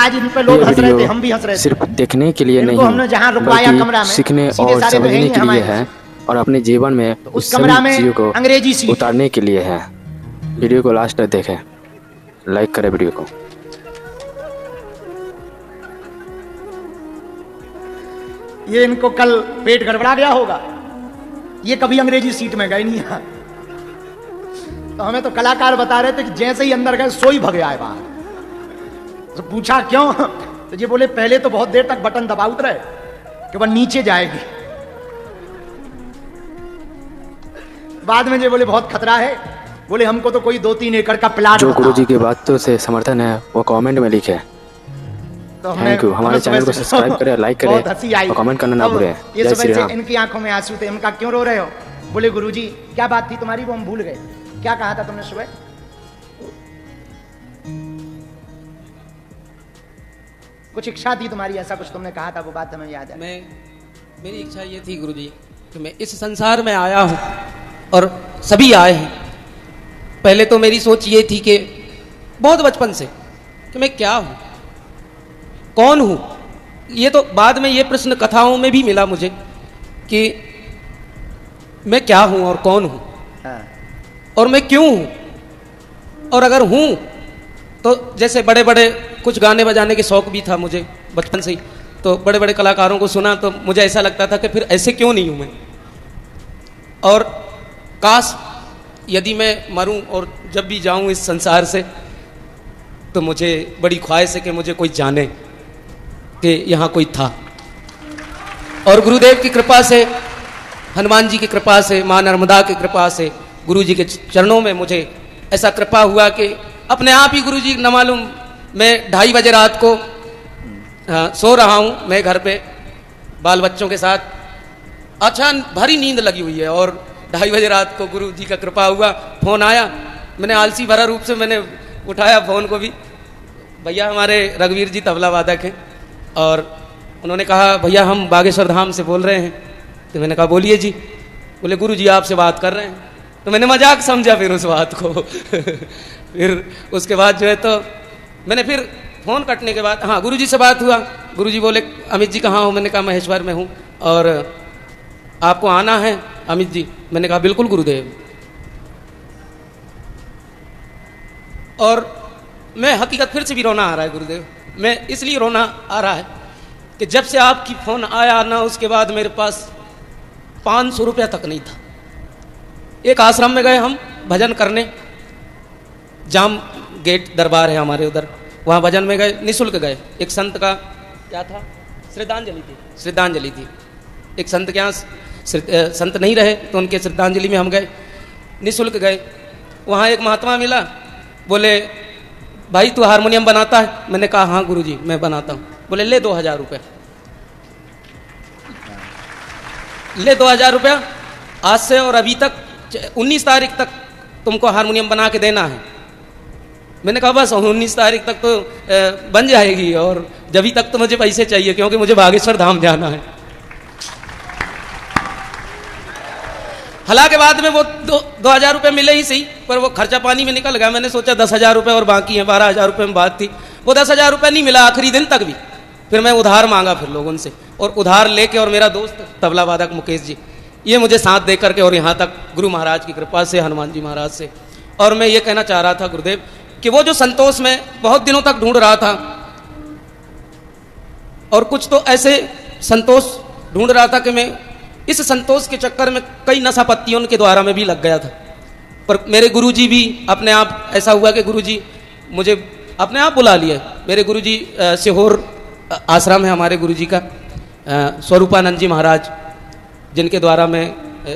आज इन पे लोग हंस रहे थे, हम भी हंस रहे थे। सिर्फ देखने के लिए नहीं, हमने जहाँ रुकवाया कमरा में, सीखने और समझने के लिए है और अपने जीवन में उस कमरा में चीजों को अंग्रेजी सीख उतारने के लिए है। वीडियो को लास्ट तक देखें, लाइक करें वीडियो को। ये इनको कल पेट गड़बड़ा गया होगा, ये कभी अंग्रेजी सीट में गए नहीं है। तो हमें तो कलाकार बता रहे थे कि जैसे ही अंदर गए सोई भगे आए बाहर। तो पूछा क्यों, तो ये बोले पहले तो बहुत देर तक बटन दबाउत रहे कि वह नीचे जाएगी, बाद में ये बोले बहुत खतरा है, बोले हमको तो कोई 2-3 एकड़ का प्लाट। जो गुरुजी की बातों से समर्थन है वो कमेंट में लिखे। तो थैंक यू। हमारे चैनल को सब्सक्राइब करें, लाइक करें और कमेंट करना ना भूलें। ये सुबह से इनकी आंखों में आंसू थे। उनका क्यों रो रहे हो? बोले गुरुजी क्या बात थी तुम्हारी, वो हम भूल गए। क्या कहा था तुमने सुबह? कुछ इच्छा थी तुम्हारी, ऐसा कुछ तुमने कहा था, वो बात हमें याद है। मेरी इच्छा ये थी गुरुजी कि मैं इस संसार में आया हूं और सभी आए हैं। पहले तो मेरी सोच ये थी कि बहुत बचपन से कि मैं क्या हूं, कौन हूं। ये तो बाद में ये प्रश्न कथाओं में भी मिला मुझे कि मैं क्या हूं और कौन हूं और मैं क्यों हूं, और अगर हूं तो जैसे बड़े बड़े कुछ गाने बजाने के शौक भी था मुझे बचपन से ही, तो बड़े बड़े कलाकारों को सुना तो मुझे ऐसा लगता था कि फिर ऐसे क्यों नहीं हूं मैं। और काश यदि मैं मरूं और जब भी जाऊं इस संसार से तो मुझे बड़ी ख्वाहिश है कि मुझे कोई जाने कि यहाँ कोई था। और गुरुदेव की कृपा से, हनुमान जी की कृपा से, माँ नर्मदा की कृपा से, गुरु जी के चरणों में मुझे ऐसा कृपा हुआ कि अपने आप ही गुरु जी न मालूम मैं 2:30 बजे रात को सो रहा हूँ मैं घर पे बाल बच्चों के साथ, अच्छा भरी नींद लगी हुई है और 2:30 बजे रात को गुरु जी का कृपा हुआ, फोन आया। मैंने आलसी भरा रूप से मैंने उठाया फोन को भी। भैया हमारे रघुवीर जी तबला वादक हैं और उन्होंने कहा भैया हम बागेश्वर धाम से बोल रहे हैं। तो मैंने कहा बोलिए जी। बोले गुरु जी आपसे बात कर रहे हैं। तो मैंने मजाक समझा फिर उस बात को फिर उसके बाद जो है तो मैंने फिर फ़ोन कटने के बाद हाँ गुरु जी से बात हुआ। गुरु जी बोले अमित जी कहाँ हो? मैंने कहा महेश्वर में हूँ और आपको आना है अमित जी। मैंने कहा बिल्कुल गुरुदेव। और मैं हकीकत फिर से भी रोना आ रहा है गुरुदेव। मैं इसलिए रोना आ रहा है कि जब से आपकी फ़ोन आया ना उसके बाद मेरे पास 500 रुपया तक नहीं था। एक आश्रम में गए हम भजन करने, जाम गेट दरबार है हमारे उधर, वहाँ भजन में गए, निःशुल्क गए। एक संत का क्या था, श्रद्धांजलि थी। एक संत के यहाँ संत नहीं रहे तो उनके श्रद्धांजलि में हम गए, निःशुल्क गए। वहाँ एक महात्मा मिला, बोले भाई तू हारमोनियम बनाता है? मैंने कहा हाँ गुरुजी मैं बनाता हूँ। बोले ले 2000 रुपये, ले 2000 रुपया आज से और अभी तक 19 तारीख तक तुमको हारमोनियम बना के देना है। मैंने कहा बस 19 तारीख तक तो बन जाएगी और जभी तक तो मुझे पैसे चाहिए क्योंकि मुझे बागेश्वर धाम जाना है। हालांकि बाद में वो 2000 रुपये मिले ही सही, पर वो खर्चा पानी में निकल गया। मैंने सोचा 10,000 रुपये और बाकी है, 12,000 रुपये में बात थी। वो 10,000 रुपये नहीं मिला आखिरी दिन तक भी। फिर मैं उधार मांगा फिर लोगों से, और उधार लेके और मेरा दोस्त तबला वादक मुकेश जी, ये मुझे साथ दे करके और यहाँ तक गुरु महाराज की कृपा से, हनुमान जी महाराज से। और मैं ये कहना चाह रहा था गुरुदेव कि वो जो संतोष में बहुत दिनों तक ढूंढ रहा था, और कुछ तो ऐसे संतोष ढूंढ रहा था कि मैं इस संतोष के चक्कर में कई नशा पत्तियों के द्वारा में भी लग गया था। पर मेरे गुरुजी भी अपने आप, ऐसा हुआ कि गुरुजी मुझे अपने आप बुला लिए। मेरे गुरुजी सीहोर आश्रम है हमारे गुरुजी का, स्वरूपानंद जी महाराज, जिनके द्वारा मैं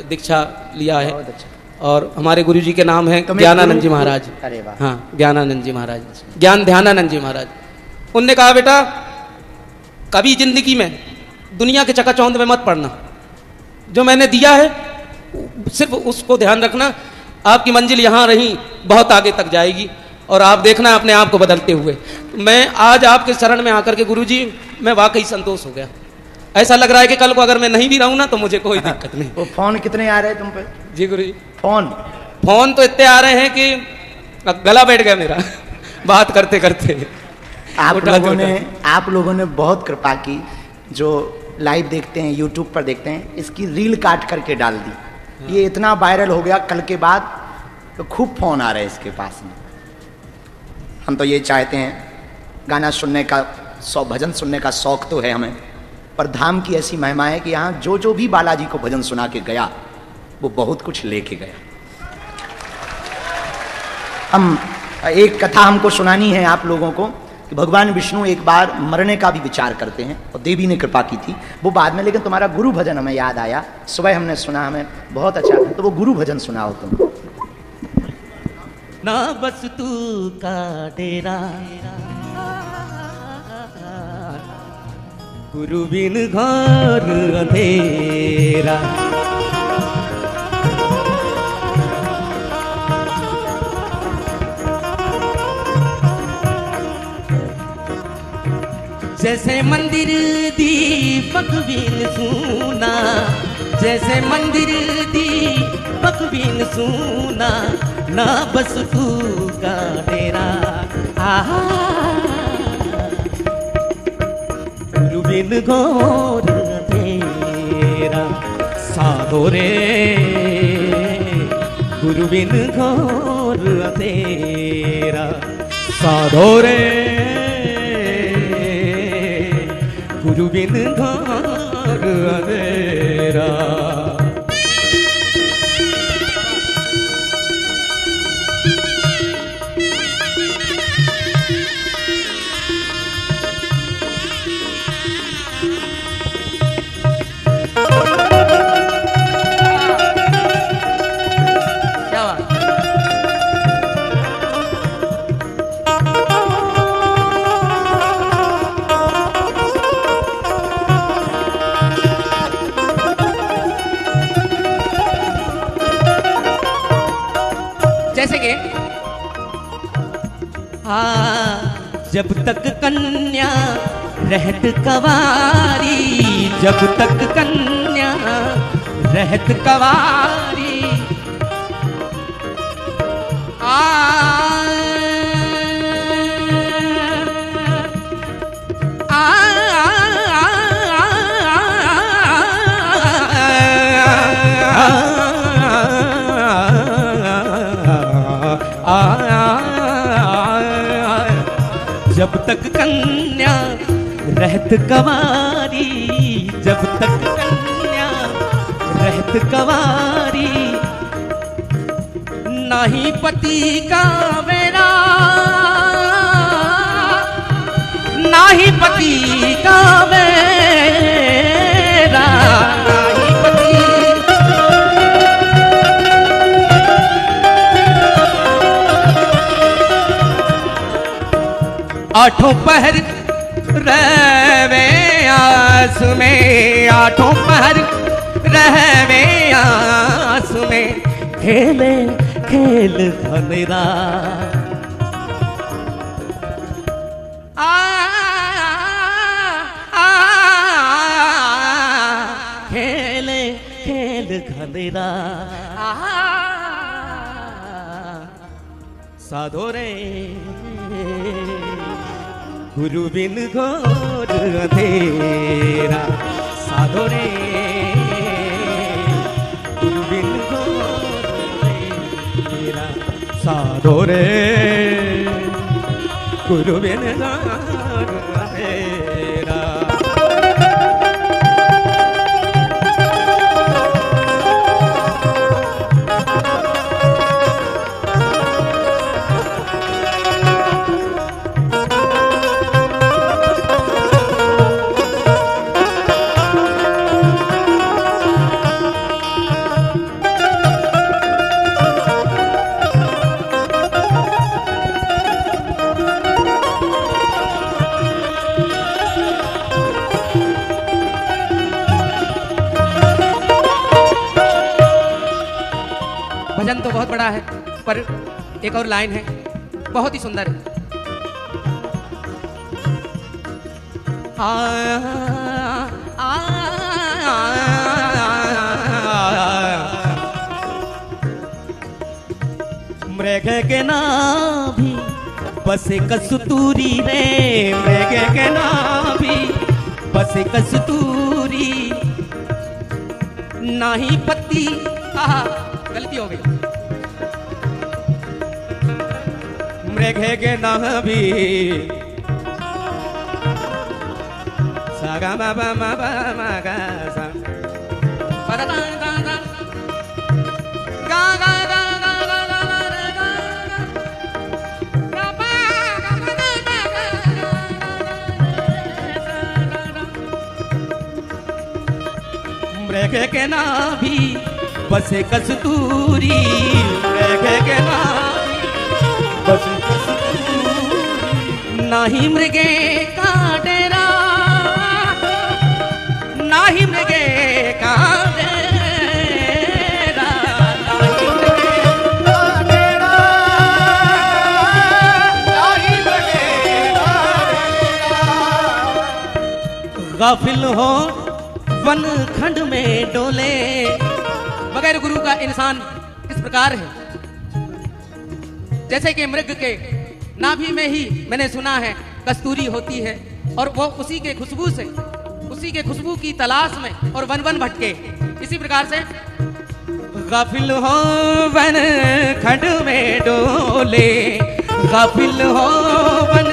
दीक्षा लिया है। और हमारे गुरुजी के नाम है ज्ञानानंद जी महाराज। हाँ ज्ञानानंद जी महाराज, ज्ञान ध्यानानंद जी महाराज। उनने कहा बेटा कभी जिंदगी में दुनिया के चकाचौंध में मत पड़ना, जो मैंने दिया है सिर्फ उसको ध्यान रखना। आपकी मंजिल यहाँ रही, बहुत आगे तक जाएगी और आप देखना अपने आप को बदलते हुए। मैं आज आपके शरण में आकर के गुरुजी मैं वाकई संतोष हो गया। ऐसा लग रहा है कि कल को अगर मैं नहीं भी रहूँ ना तो मुझे कोई दिक्कत नहीं। वो फोन कितने आ रहे हैं तुम पे? जी गुरुजी फोन तो इतने आ रहे हैं कि गला बैठ गया मेरा बात करते करते। आप लोगों ने बहुत कृपा की, जो लाइव देखते हैं, यूट्यूब पर देखते हैं, इसकी रील काट करके डाल दी। ये इतना वायरल हो गया कल के बाद, तो खूब फोन आ रहे हैं इसके पास में। हम तो ये चाहते हैं, गाना सुनने का भजन सुनने का शौक तो है हमें, पर धाम की ऐसी महिमा है कि यहाँ जो भी बालाजी को भजन सुना के गया वो बहुत कुछ लेके गया। हम एक कथा हमको सुनानी है आप लोगों को कि भगवान विष्णु एक बार मरने का भी विचार करते हैं, और देवी ने कृपा की थी वो बाद में, लेकिन तुम्हारा गुरु भजन हमें याद आया, सुबह हमने सुना, हमें बहुत अच्छा, तो वो गुरु भजन सुनाओ तुम। ना बस तू का डेरा, गुरु बिन घर अंधेरा, जैसे मंदिर दीपक बिन सूना, जैसे मंदिर दीपक बिन सूना, ना बस तू का डेरा, गुरु बिन घोर अंधेरा, साधो रे गुरु बिन घोर अंधेरा, साधो रे गुरु बिन घोर अंधेरा। जैसे कि जब तक कन्या रहत कवारी, जब तक कन्या रहत कवारी, जब तक कन्या रहत कवारी, जब तक कन्या रहत कवारी, नाही पति का मेरा, नाही पति का मेरा, नाही पति आठों पहर रहवे आस में, आठों पहर रहवे आस में, खेले खेल धनेरा, खेले खेल धनेरा, साधो रे गुरु बिन घोर अंधेरा, साधो रे गुरु बिन घोर अंधेरा, साधो रे गुरु बिन घोर अंधेरा। भजन तो बहुत बड़ा है, पर एक और लाइन है बहुत ही सुंदर है। मृग के नाभि बसे कस्तूरी रे मृग के नाभि बसे कस्तूरी नाही पत्ती गलती हो गई मृग के नाभि सागा मा गा सा मृग के नाभि बसे कस्तूरी मृग के नाभि बसे कस्तूरी नाही मृगे का डेरा नाही मृगे का डेरा नाही मृगे का डेरा नाही मृगे का डेरा गाफिल हो वन खंड में डोले बगैर गुरु का इंसान इस प्रकार है जैसे कि मृग के नाभि में ही मैंने सुना है कस्तूरी होती है और वो उसी के खुशबू की तलाश में और वन वन भटके। इसी प्रकार से गाफिल हो वन खंड में डोले गाफिल हो वन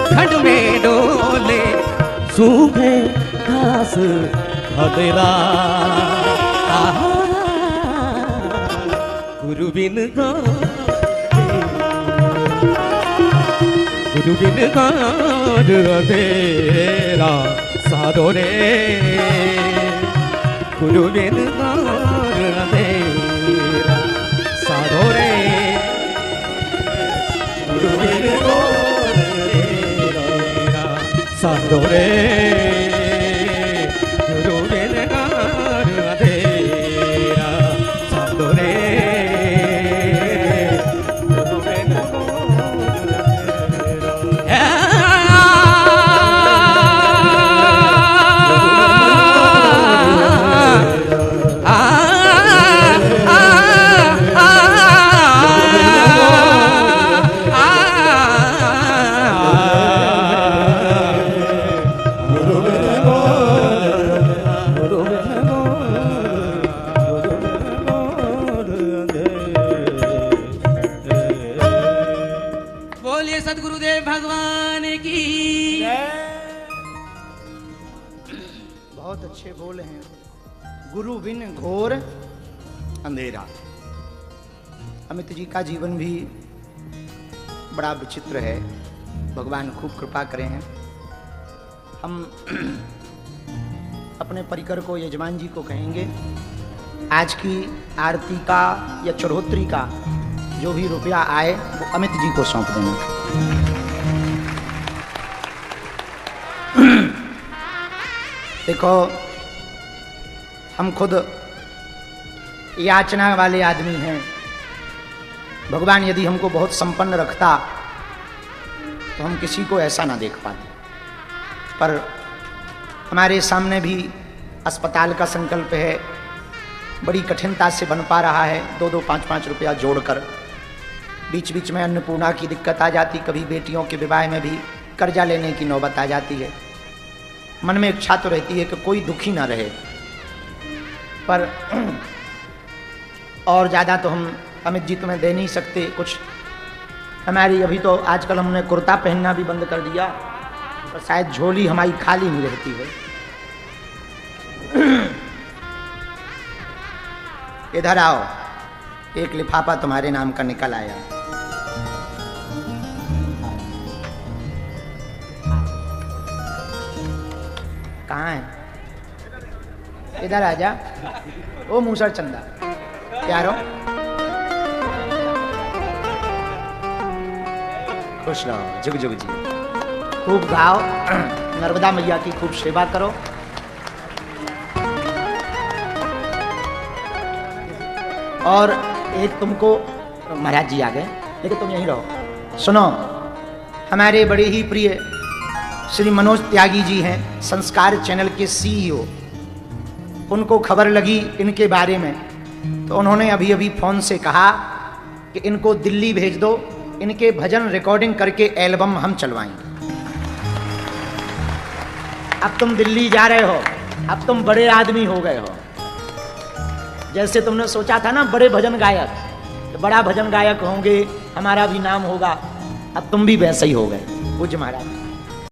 खंड में डोले सूखे घास तेरा गुरु बिन तेरा साधो रे गुरु बिन तेरा साधो रे गुरु बिन तेरा साधो रे बहुत अच्छे बोले हैं। गुरु बिन घोर अंधेरा। अमित जी का जीवन भी बड़ा विचित्र है, भगवान खूब कृपा करें हैं। हम अपने परिकर को, यजमान जी को कहेंगे आज की आरती का या चढ़ोत्री का जो भी रुपया आए वो अमित जी को सौंप देना। देखो हम खुद याचना वाले आदमी हैं। भगवान यदि हमको बहुत संपन्न रखता तो हम किसी को ऐसा ना देख पाते, पर हमारे सामने भी अस्पताल का संकल्प है, बड़ी कठिनता से बन पा रहा है। 2-2, 5-5 रुपया जोड़कर। बीच बीच में अन्नपूर्णा की दिक्कत आ जाती, कभी बेटियों के विवाह में भी कर्जा लेने की नौबत आ जाती है। मन में इच्छा तो रहती है कि कोई दुखी ना रहे, पर और ज़्यादा तो हम अमित जी तुम्हें दे नहीं सकते कुछ। हमारी अभी तो आजकल हमने कुर्ता पहनना भी बंद कर दिया, और शायद झोली हमारी खाली नहीं रहती है। इधर आओ, एक लिफाफा तुम्हारे नाम का निकल आया। कहाँ है? इधर आ जा। ओ मूसर चंदा प्यारो, खुश रहो, जुग जुग जी। खूब गाओ, नर्मदा मैया की खूब सेवा करो। और एक तुमको, महाराज जी आ गए लेकिन तुम यहीं रहो। सुनो, हमारे बड़े ही प्रिय श्री मनोज त्यागी जी हैं, संस्कार चैनल के CEO। उनको खबर लगी इनके बारे में, तो उन्होंने अभी अभी फोन से कहा कि इनको दिल्ली भेज दो, इनके भजन रिकॉर्डिंग करके एल्बम हम चलवाएंगे। अब तुम दिल्ली जा रहे हो, अब तुम बड़े आदमी हो गए हो। जैसे तुमने सोचा था ना बड़े भजन गायक, तो बड़ा भजन गायक होंगे, हमारा भी नाम होगा, अब तुम भी वैसे ही हो गए। पूज्य महाराज